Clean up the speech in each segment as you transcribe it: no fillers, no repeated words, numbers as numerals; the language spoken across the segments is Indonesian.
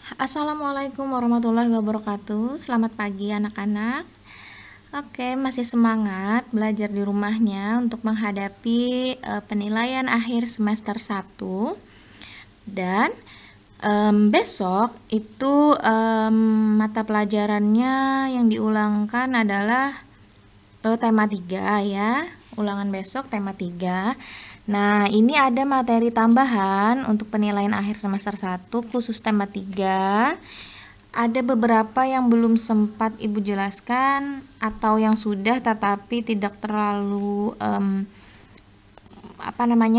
Assalamualaikum warahmatullahi wabarakatuh. Selamat pagi anak-anak. Oke, masih semangat belajar di rumahnya untuk menghadapi penilaian akhir semester 1. Dan besok itu mata pelajarannya yang diulangkan adalah tema 3 ya. Ulangan besok tema 3. Nah, ini ada materi tambahan untuk penilaian akhir semester 1 khusus tema 3. Ada beberapa yang belum sempat Ibu jelaskan atau yang sudah tetapi tidak terlalu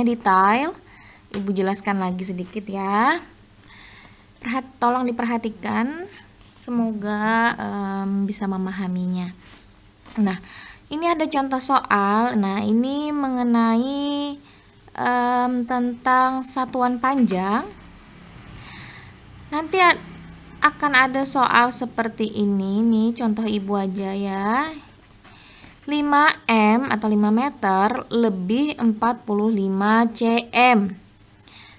detail. Ibu jelaskan lagi sedikit ya. Tolong diperhatikan, semoga bisa memahaminya. Nah, ini ada contoh soal. Nah, ini mengenai tentang satuan panjang. Nanti akan ada soal seperti ini nih, contoh Ibu aja ya. 5M atau 5 meter lebih 45 cm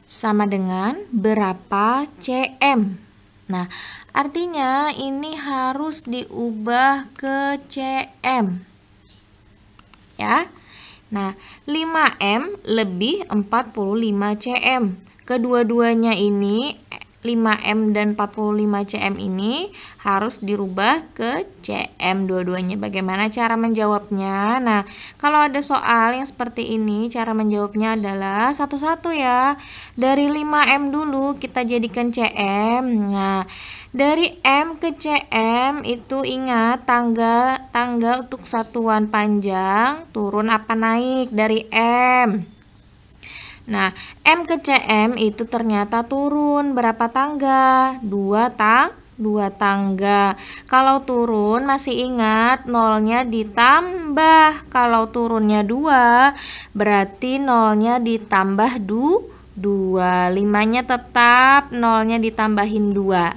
sama dengan berapa cm? Nah, artinya ini harus diubah ke cm ya. Nah, 5M lebih 45 cm. Kedua-duanya ini 5M dan 45 cm ini harus dirubah ke cm dua-duanya. Bagaimana cara menjawabnya? Nah, kalau ada soal yang seperti ini, cara menjawabnya adalah satu-satu ya. Dari 5M dulu kita jadikan cm. Nah, dari M ke cm itu ingat tangga untuk satuan panjang turun apa naik dari M. Nah, M ke cm itu ternyata turun berapa tangga? 2 tangga. Kalau turun masih ingat nolnya ditambah. Kalau turunnya 2 berarti nolnya ditambah 2. 5-nya tetap, nolnya ditambahin 2.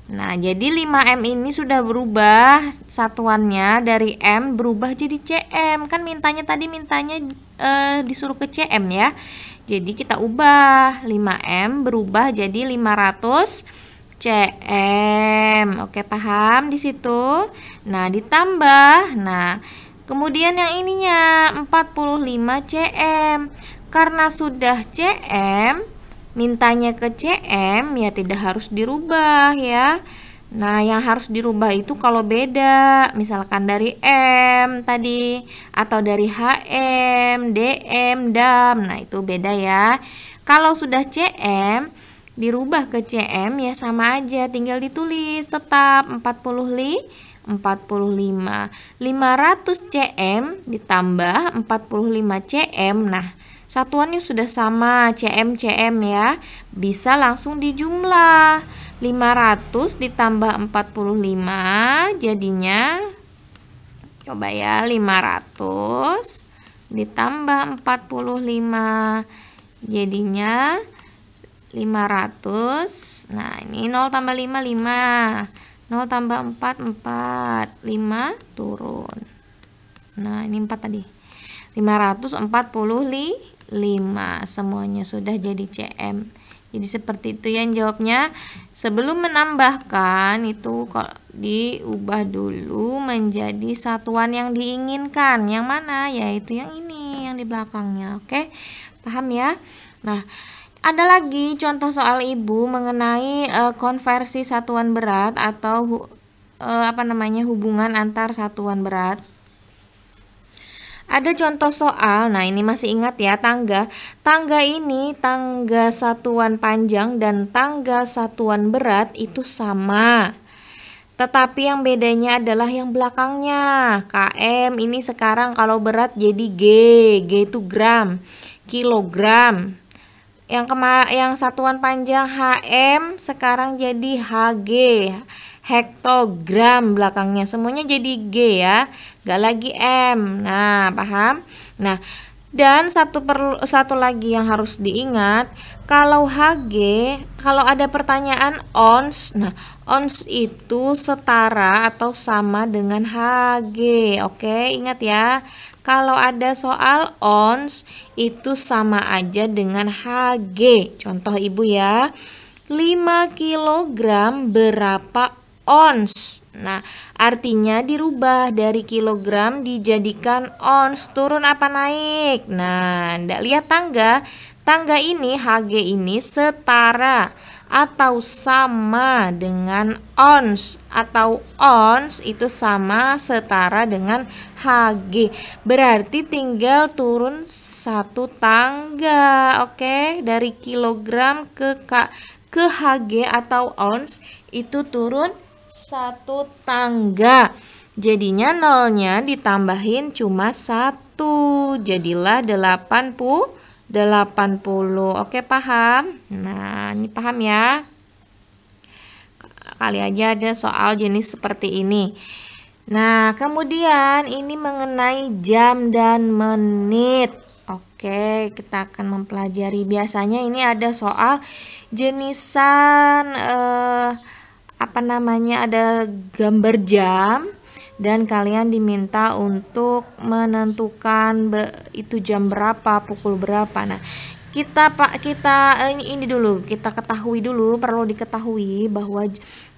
Nah, jadi 5M ini sudah berubah satuannya dari M berubah jadi CM. Kan mintanya disuruh ke CM ya. Jadi kita ubah 5M berubah jadi 500 cm. Oke, paham di situ? Nah, ditambah. Nah, kemudian yang ininya 45 cm. Karena sudah cm, mintanya ke cm ya tidak harus dirubah ya. Nah, yang harus dirubah itu kalau beda, misalkan dari M tadi atau dari HM, DM, DAM. Nah, itu beda ya. Kalau sudah CM dirubah ke CM ya sama aja, tinggal ditulis tetap 45 500 cm ditambah 45 cm. Nah, satuannya sudah sama, cm ya. Bisa langsung dijumlah. 500 ditambah 45 jadinya, coba ya, 500 ditambah 45 jadinya 500. Nah, ini 0 tambah 5, 5. 0 tambah 4, 4. 5 turun. Nah, ini 4 tadi. 545. Semuanya sudah jadi cm. Jadi seperti itu yang jawabnya. Sebelum menambahkan itu diubah dulu menjadi satuan yang diinginkan. Yang mana? Yaitu yang ini, yang di belakangnya. Oke, paham ya? Nah, ada lagi contoh soal Ibu mengenai konversi satuan berat atau hubungan antar satuan berat. Ada contoh soal, nah ini masih ingat ya, tangga. Tangga ini, tangga satuan panjang dan tangga satuan berat itu sama. Tetapi yang bedanya adalah yang belakangnya. KM ini sekarang kalau berat jadi G itu gram, kilogram. Yang satuan panjang HM sekarang jadi HG, hektogram belakangnya, semuanya jadi G ya, gak lagi M. Nah, paham? Nah, dan satu lagi yang harus diingat, kalau HG, kalau ada pertanyaan ons, nah ons itu setara atau sama dengan HG. Oke, ingat ya. Kalau ada soal ons itu sama aja dengan HG. Contoh Ibu ya. 5 kilogram berapa ons? Nah, artinya dirubah dari kilogram dijadikan ons. Turun apa naik? Nah, ndak lihat tangga. Tangga ini, Hg ini setara atau sama dengan ons, atau ons itu sama setara dengan Hg. Berarti tinggal turun satu tangga. Oke, dari kilogram ke Hg atau ons itu turun satu tangga. Jadinya nolnya ditambahin cuma 1. Jadilah 80. Oke, paham? Nah, ini paham ya? Kali aja ada soal jenis seperti ini. Nah, kemudian ini mengenai jam dan menit. Oke, kita akan mempelajari. Biasanya ini ada soal jenisan ada gambar jam dan kalian diminta untuk menentukan itu jam berapa, pukul berapa. Nah, kita ketahui dulu, perlu diketahui bahwa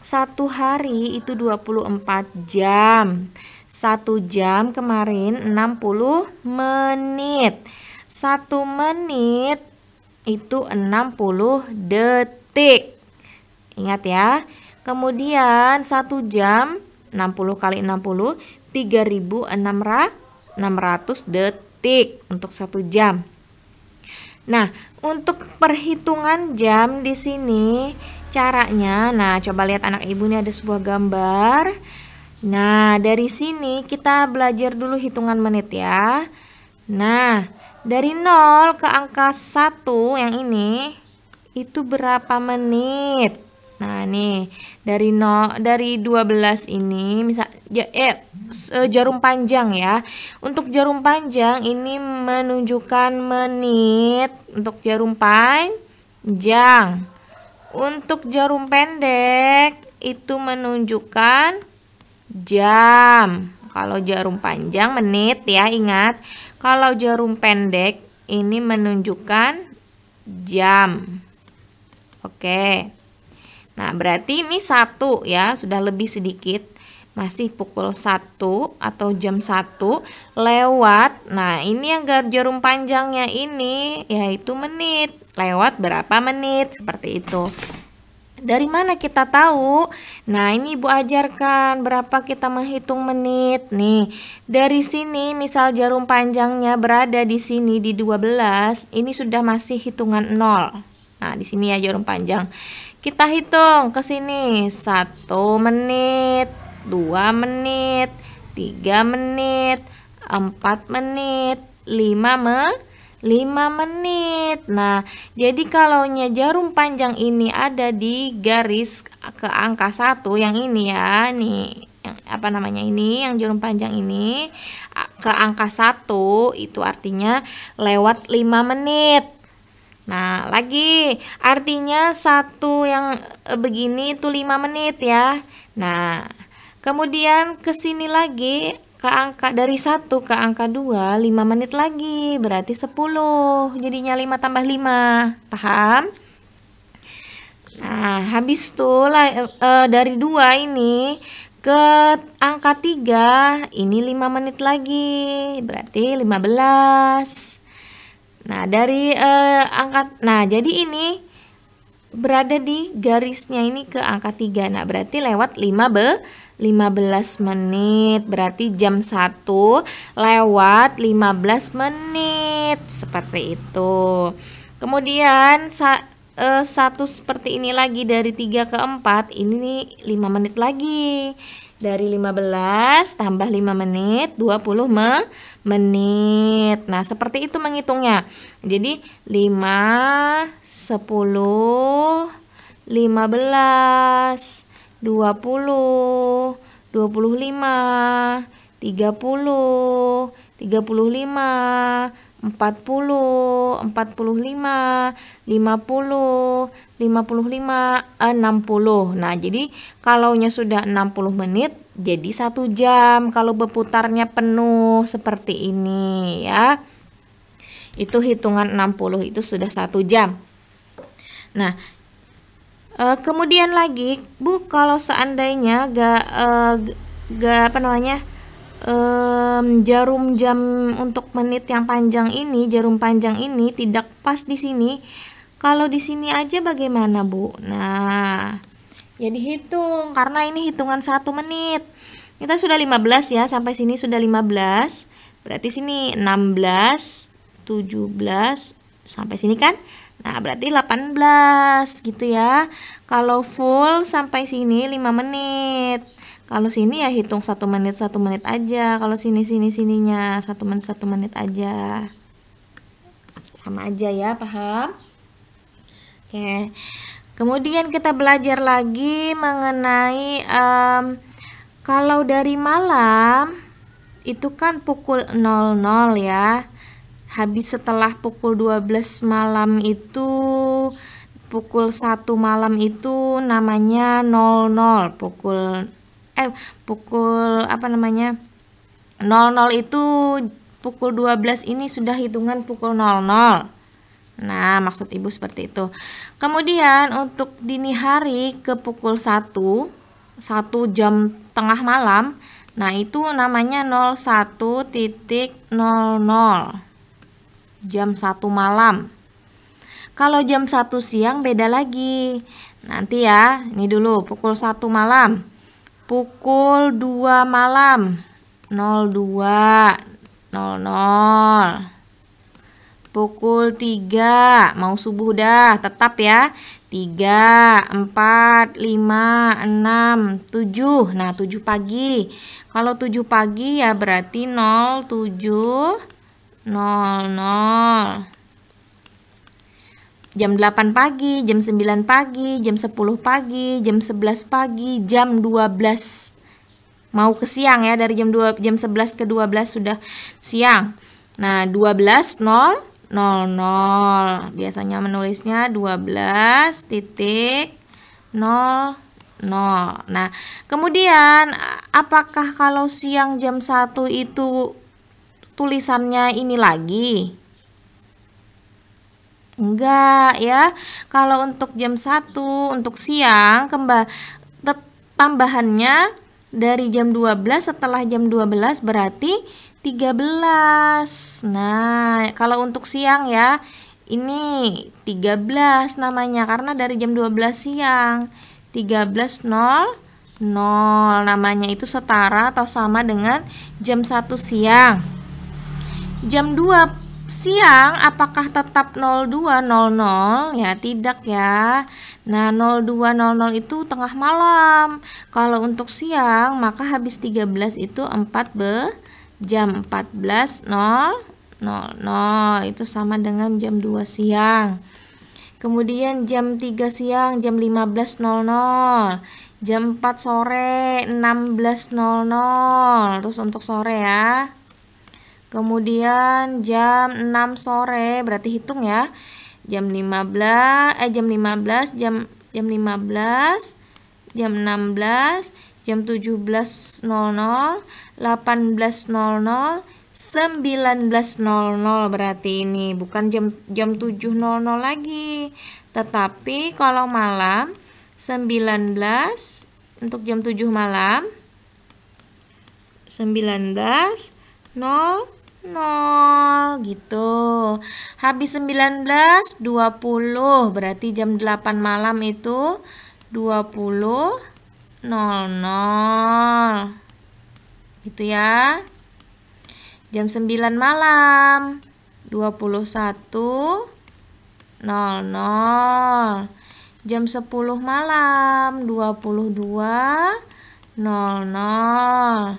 satu hari itu 24 jam. 1 jam kemarin 60 menit. 1 menit itu 60 detik. Ingat ya. Kemudian 1 jam 60 kali 60 3.600 detik untuk 1 jam. Nah, untuk perhitungan jam di sini caranya, nah coba lihat anak ibu, ini ada sebuah gambar. Nah, dari sini kita belajar dulu hitungan menit ya. Nah, dari 0 ke angka 1 yang ini itu berapa menit? Nah, nih dari 12 ini jarum panjang ya. Untuk jarum panjang ini menunjukkan menit untuk jarum panjang. Untuk jarum pendek itu menunjukkan jam. Kalau jarum panjang menit ya, ingat. Kalau jarum pendek ini menunjukkan jam. Oke. Nah, berarti ini 1 ya, sudah lebih sedikit. Masih pukul 1 atau jam 1 lewat. Nah, ini yang jarum panjangnya ini yaitu menit. Lewat berapa menit? Seperti itu. Dari mana kita tahu? Nah, ini Ibu ajarkan berapa kita menghitung menit. Nih, dari sini misal jarum panjangnya berada di sini di 12, ini sudah masih hitungan 0. Nah, di sini ya jarum panjang. Kita hitung ke sini. 1 menit, 2 menit, 3 menit, 4 menit, 5 menit. Nah, jadi kalau jarum panjang ini ada di garis ke angka 1 yang ini ya, nih. Ini yang jarum panjang ini ke angka 1 itu artinya lewat 5 menit. Nah, lagi artinya 1 yang begini itu 5 menit ya. Nah, kemudian ke sini lagi ke angka dari 1 ke angka 2 5 menit lagi, berarti 10. Jadinya 5 tambah 5. Paham? Nah, habis itu dari 2 ini ke angka 3 ini 5 menit lagi, berarti 15. Nah, dari jadi ini berada di garisnya ini ke angka 3. Nah, berarti lewat 15 menit. Berarti jam 1 lewat 15 menit. Seperti itu. Kemudian 1 seperti ini lagi dari 3 ke 4. Ini 5 menit lagi. Dari 15 tambah 5 menit 20 menit. Nah, seperti itu menghitungnya. Jadi 5, 10, 15, 20, 25, 30, 35, 40, 45, 50, 55, 60. Nah, jadi kalaunya sudah 60 menit jadi 1 jam. Kalau berputarnya penuh seperti ini ya. Itu hitungan 60 itu sudah 1 jam. Nah, Kemudian lagi, Bu, kalau seandainya jarum jam untuk menit yang panjang ini, jarum panjang ini tidak pas di sini. Kalau di sini aja bagaimana, Bu? Nah, ya dihitung karena ini hitungan 1 menit. Kita sudah 15 ya, sampai sini sudah 15. Berarti sini 16, 17 sampai sini kan? Nah, berarti 18 gitu ya. Kalau full sampai sini 5 menit. Kalau sini ya hitung 1 menit aja. Kalau sininya 1 menit aja. Sama aja ya, paham? Oke. Kemudian kita belajar lagi mengenai kalau dari malam itu kan pukul 00 ya. Habis setelah pukul 12 malam itu, pukul 1 malam itu namanya 00. Pukul 00 itu pukul 12 ini sudah hitungan pukul 00. Nah, maksud Ibu seperti itu. Kemudian untuk dini hari ke pukul 1 jam tengah malam, nah itu namanya 01.00. Jam 1 malam. Kalau jam 1 siang beda lagi. Nanti ya, ini dulu pukul 1 malam. Pukul 2 malam 02.00. Pukul 3 mau subuh dah, tetap ya. 3, 4, 5, 6, 7. Nah, 7 pagi. Kalau 7 pagi ya berarti 07.00. Jam 8 pagi, jam 9 pagi, jam 10 pagi, jam 11 pagi, jam 12. Mau ke siang ya, dari jam 11 ke 12 sudah siang. Nah, 12.00. Biasanya menulisnya 12.00. Nah, kemudian apakah kalau siang jam 1 itu tulisannya ini lagi? Enggak ya. Kalau untuk jam 1 untuk siang tambahannya dari jam 12 setelah jam 12 berarti 13. Nah, kalau untuk siang ya ini 13 namanya karena dari jam 12 siang. 13.00 namanya itu setara atau sama dengan jam 1 siang. Jam 2 siang apakah tetap 02.00? Ya tidak ya. Nah, 02.00 itu tengah malam. Kalau untuk siang maka habis 13 itu jam 14.00 itu sama dengan jam 2 siang. Kemudian jam 3 siang jam 15.00. Jam 4 sore 16.00. Terus untuk sore ya. Kemudian jam 6 sore, berarti hitung ya. Jam 15, jam 16, jam 16, jam 16, jam 17.00, 18.00, 19.00 berarti ini bukan jam 7.00 lagi. Tetapi kalau malam 19 untuk jam 7 malam 19.00 gitu. Habis 19.20 berarti jam 8 malam itu 20.00 gitu ya. Jam 9 malam 21.00. Jam 10 malam 22.00.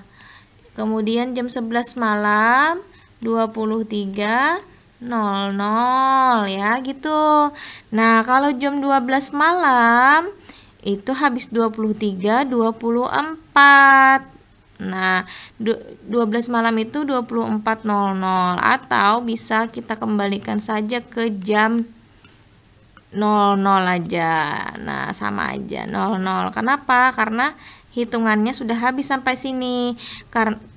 Kemudian jam 11 malam 23.00 ya gitu. Nah, kalau jam 12 malam itu habis 23.24. Nah, 12 malam itu 24.00 atau bisa kita kembalikan saja ke jam 00 aja. Nah, sama aja 00. Kenapa? Karena hitungannya sudah habis sampai sini.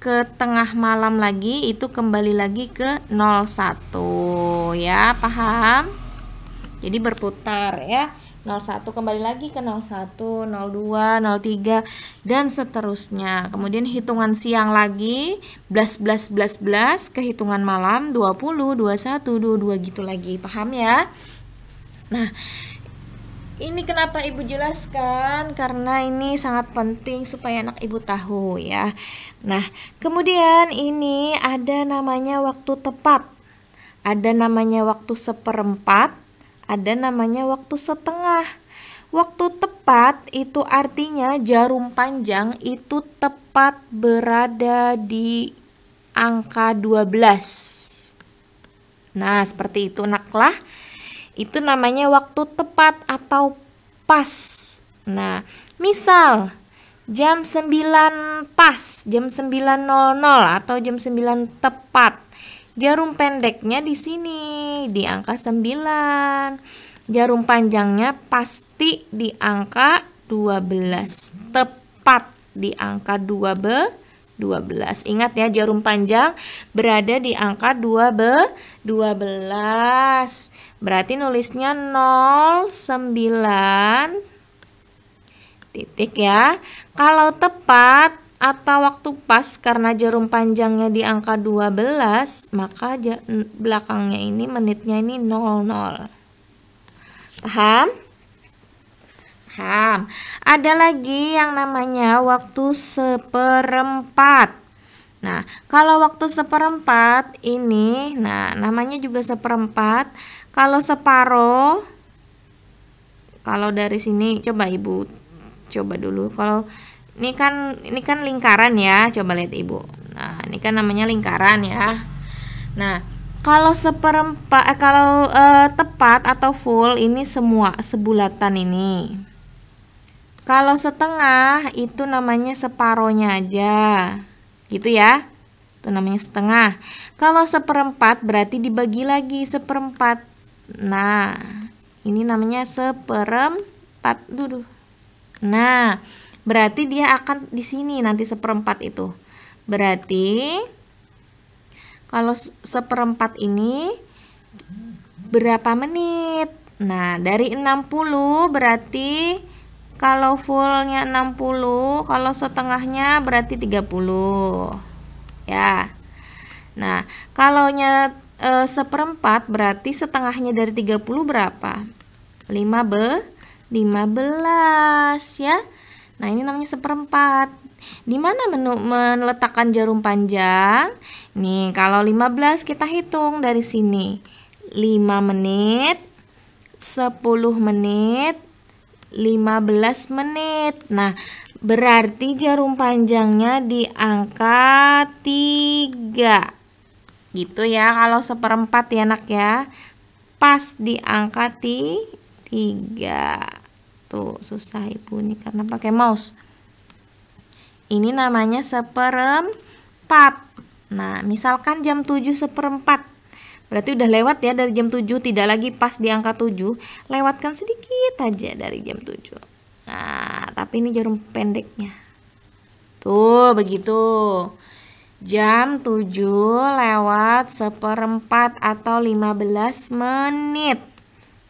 Ke tengah malam lagi itu kembali lagi ke 01 ya, paham? Jadi berputar ya. 01 kembali lagi ke 01, 02, 03 dan seterusnya. Kemudian hitungan siang lagi, blas ke hitungan malam 20, 21, 22 gitu lagi. Paham ya? Nah, ini kenapa Ibu jelaskan? Karena ini sangat penting supaya anak Ibu tahu ya. Nah, kemudian ini ada namanya waktu tepat. Ada namanya waktu seperempat, ada namanya waktu setengah. Waktu tepat itu artinya jarum panjang itu tepat berada di angka 12. Nah, seperti itu naklah. Itu namanya waktu tepat atau pas. Nah, misal jam 9 pas, jam 9.00 atau jam 9 tepat. Jarum pendeknya di sini di angka 9. Jarum panjangnya pasti di angka 12. Tepat di angka 12. Ingat ya, jarum panjang berada di angka 12. Berarti nulisnya 09 titik ya. Kalau tepat atau waktu pas karena jarum panjangnya di angka 12, maka belakangnya ini menitnya ini 00. Paham? Paham. Ada lagi yang namanya waktu seperempat. Nah, kalau waktu seperempat ini, nah namanya juga seperempat. Kalau separuh, kalau dari sini coba Ibu coba dulu. Kalau ini kan lingkaran ya, coba lihat Ibu. Nah, ini kan namanya lingkaran ya. Nah, kalau seperempat, tepat atau full ini semua sebulatan ini. Kalau setengah itu namanya separohnya aja, gitu ya. Itu namanya setengah. Kalau seperempat berarti dibagi lagi seperempat. Nah, ini namanya seperempat dulu. Nah, berarti dia akan di sini nanti seperempat itu. Berarti kalau seperempat ini berapa menit? Nah, dari 60 berarti kalau fullnya 60, kalau setengahnya berarti 30. Ya. Nah, kalau seperempat berarti setengahnya dari 30 berapa? 15 ya. Nah, ini namanya seperempat. Di mana meletakkan jarum panjang? Nih, kalau 15 kita hitung dari sini. 5 menit, 10 menit, 15 menit. Nah, berarti jarum panjangnya di angka 3. Gitu ya, kalau seperempat ya nak ya. Pas di angka 3. Tuh, susah Ibu nih karena pakai mouse. Ini namanya seperempat. Nah, misalkan jam 7 seperempat. Berarti udah lewat ya dari jam 7, tidak lagi pas di angka 7. Lewatkan sedikit aja dari jam 7. Nah, tapi ini jarum pendeknya. Tuh, begitu. Jam 7 lewat seperempat atau 15 menit.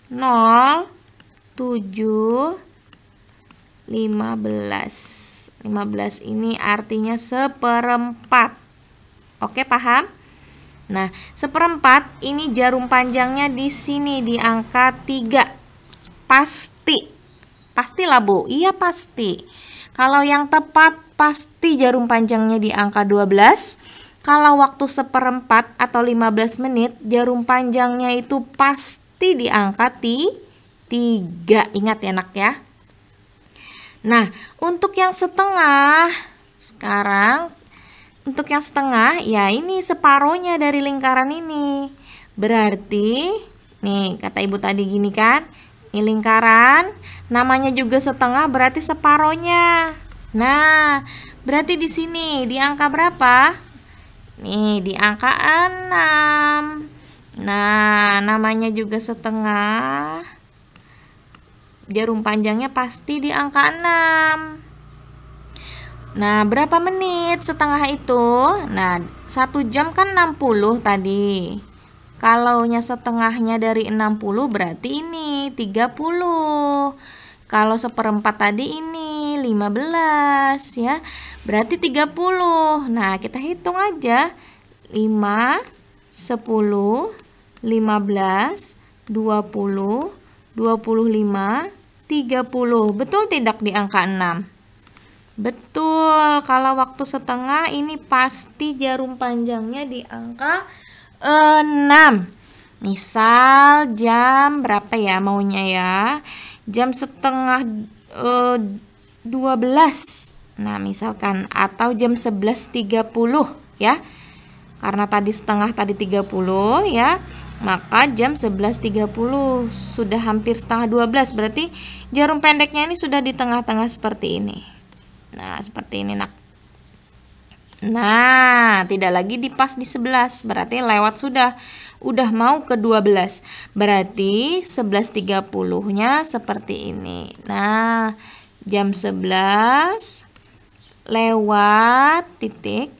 0, 7, 15. 15 ini artinya seperempat. Oke, paham? Nah, seperempat ini jarum panjangnya di sini di angka 3. Pasti. Pastilah, Bu. Iya, pasti. Kalau yang tepat pasti jarum panjangnya di angka 12. Kalau waktu seperempat atau 15 menit, jarum panjangnya itu pasti di angka 3. Ingat ya nak ya. Nah, untuk yang setengah, sekarang untuk yang setengah ya ini separohnya dari lingkaran ini. Berarti nih kata Ibu tadi gini kan, ini lingkaran, namanya juga setengah berarti separohnya. Nah, berarti di sini di angka berapa? Nih di angka 6. Nah, namanya juga setengah. Jarum panjangnya pasti di angka 6. Nah, berapa menit setengah itu? Nah, 1 jam kan 60 tadi. Kalaunya setengahnya dari 60 berarti ini 30. Kalau seperempat tadi ini 15 ya. Berarti 30. Nah, kita hitung aja. 5, 10, 15, 20, 25, 30. Betul tidak di angka 6? Betul. Kalau waktu setengah ini pasti jarum panjangnya di angka 6. Misal jam berapa ya maunya ya? Jam setengah 12. Nah, misalkan atau jam 11.30 ya. Karena tadi setengah tadi 30 ya. Maka jam 11.30 sudah hampir setengah 12. Berarti jarum pendeknya ini sudah di tengah-tengah seperti ini. Nah, seperti ini nak. Nah, tidak lagi di pas di 11. Berarti lewat sudah. Udah mau ke 12. Berarti 11.30-nya seperti ini. Nah, jam 11 lewat titik.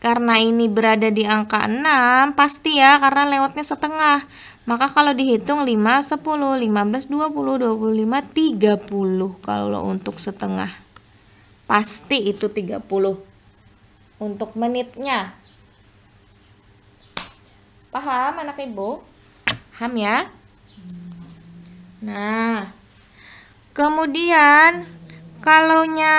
Karena ini berada di angka 6, pasti ya karena lewatnya setengah. Maka kalau dihitung 5, 10, 15, 20, 25, 30 kalau untuk setengah. Pasti itu 30 untuk menitnya. Paham anak ibu? Paham ya? Nah, kemudian kalaunya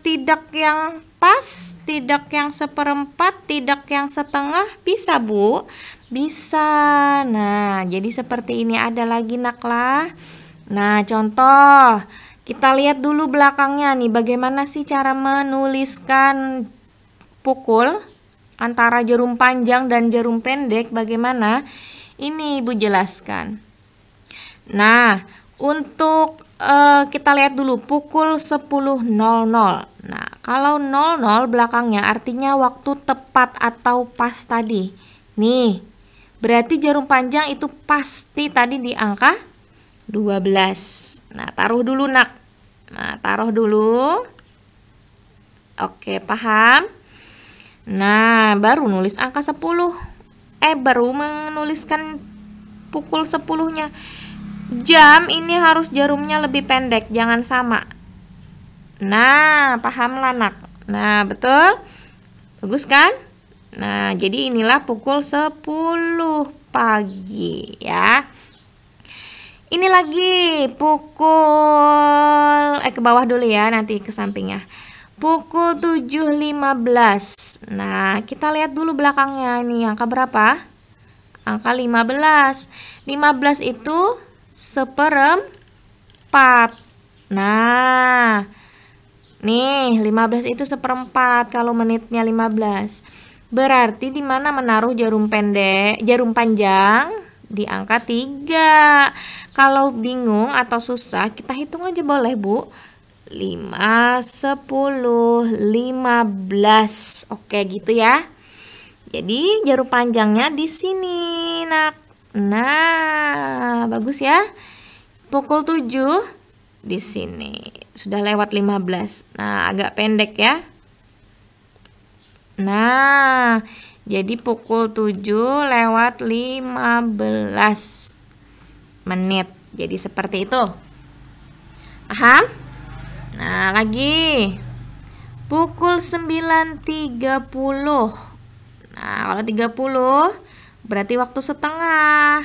tidak yang pas, tidak yang seperempat, tidak yang setengah, bisa Bu? Bisa. Nah, jadi seperti ini ada lagi naklah. Nah, contoh. Kita lihat dulu belakangnya nih, bagaimana sih cara menuliskan pukul antara jarum panjang dan jarum pendek, bagaimana? Ini Ibu jelaskan. Nah, untuk kita lihat dulu pukul 10.00. Nah, kalau 00 belakangnya artinya waktu tepat atau pas tadi. Nih, berarti jarum panjang itu pasti tadi di angka 12. Nah, taruh dulu nak. Nah, taruh dulu. Oke, paham? Nah, baru nulis angka 10. Baru menuliskan pukul 10-nya. Jam ini harus jarumnya lebih pendek, jangan sama. Nah, pahamlah nak. Nah, betul? Bagus kan? Nah, jadi inilah pukul 10 pagi ya. Ini lagi pukul ke bawah dulu ya, nanti ke sampingnya. Pukul 7.15. Nah, kita lihat dulu belakangnya ini angka berapa? Angka 15. 15 itu seperempat. Nah, nih 15 itu seperempat kalau menitnya 15. Berarti di mana menaruh jarum pendek, jarum panjang? Di angka 3. Kalau bingung atau susah, kita hitung aja boleh, Bu. 5, 10, 15. Oke, gitu ya. Jadi jarum panjangnya di sini, nak. Nah, bagus ya. Pukul 7 di sini. Sudah lewat 15. Nah, agak pendek ya. Nah, jadi pukul 7 lewat 15 menit. Jadi seperti itu. Paham? Nah, lagi. Pukul 9.30. Nah, kalau 30 berarti waktu setengah.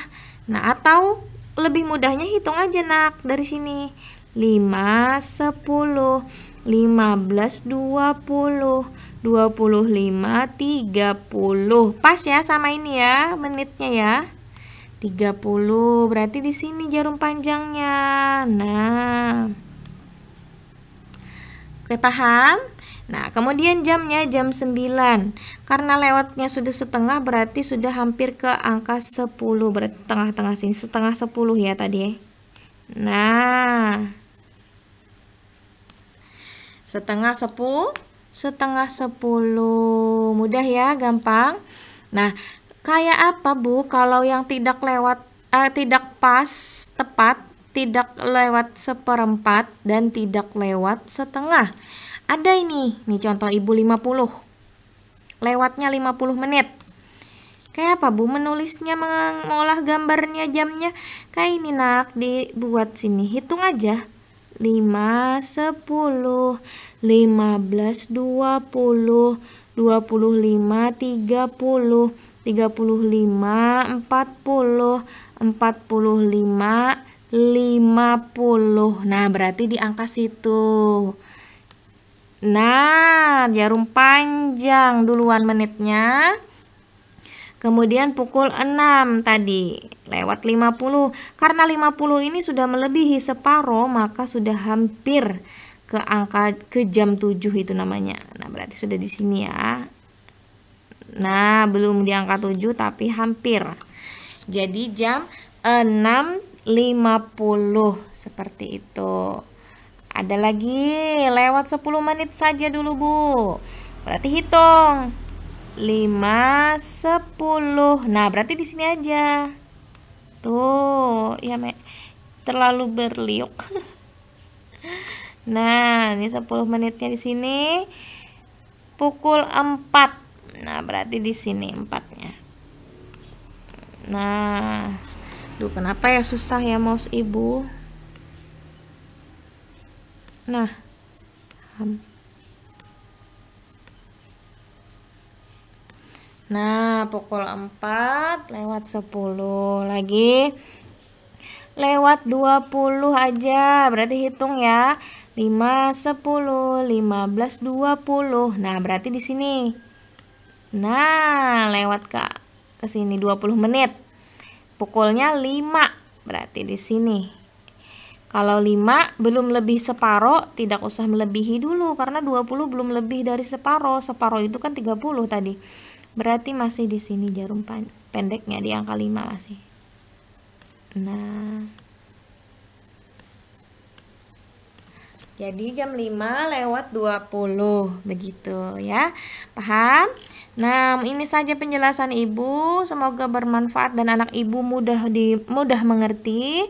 Nah, atau lebih mudahnya hitung aja nak dari sini. 5, 10, 15, 20, 25, 30. Pas ya sama ini ya menitnya ya. 30 berarti di sini jarum panjangnya. Nah. Oke, paham? Nah, kemudian jamnya jam 9. Karena lewatnya sudah setengah berarti sudah hampir ke angka 10. Berarti tengah-tengah sini. Setengah 10 ya tadi. Nah. Setengah 10. Setengah 10. Mudah ya, gampang. Nah, kayak apa Bu kalau yang tidak lewat, tidak pas, tepat, tidak lewat seperempat, dan tidak lewat setengah? Ada ini, nih contoh Ibu 50. Lewatnya 50 menit. Kayak apa Bu menulisnya, mengolah gambarnya jamnya? Kayak ini nak, dibuat sini. Hitung aja. 5, 10, 15, 20, 25, 30, 35, 40, 45, 50. Nah, berarti di angka situ. Nah, jarum panjang duluan menitnya. Kemudian pukul 6 tadi lewat 50. Karena 50 ini sudah melebihi separuh, maka sudah hampir ke jam 7 itu namanya. Nah, berarti sudah di sini ya. Nah, belum di angka 7 tapi hampir. Jadi jam 6.50 seperti itu. Ada lagi lewat 10 menit saja dulu Bu. Berarti hitung 5, 10. Nah, berarti di sini aja. Tuh, ya terlalu berliuk. Nah, ini 10 menitnya di sini. Pukul 4. Nah, berarti di sini 4-nya. Nah, duh, kenapa ya susah ya mouse Ibu? Nah, pukul 4 lewat 10 lagi. Lewat 20 aja. Berarti hitung ya. 5, 10, 15, 20. Nah, berarti di sini. Nah, lewat ke sini 20 menit. Pukulnya 5. Berarti di sini. Kalau 5 belum lebih separuh, tidak usah melebihi dulu karena 20 belum lebih dari separuh. Separuh itu kan 30 tadi. Berarti masih di sini jarum pendeknya di angka 5 masih. Nah. Jadi jam 5 lewat 20 begitu ya. Paham? Nah, ini saja penjelasan Ibu. Semoga bermanfaat dan anak Ibu mudah mengerti.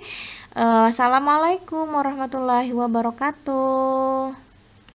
Assalamualaikum warahmatullahi wabarakatuh.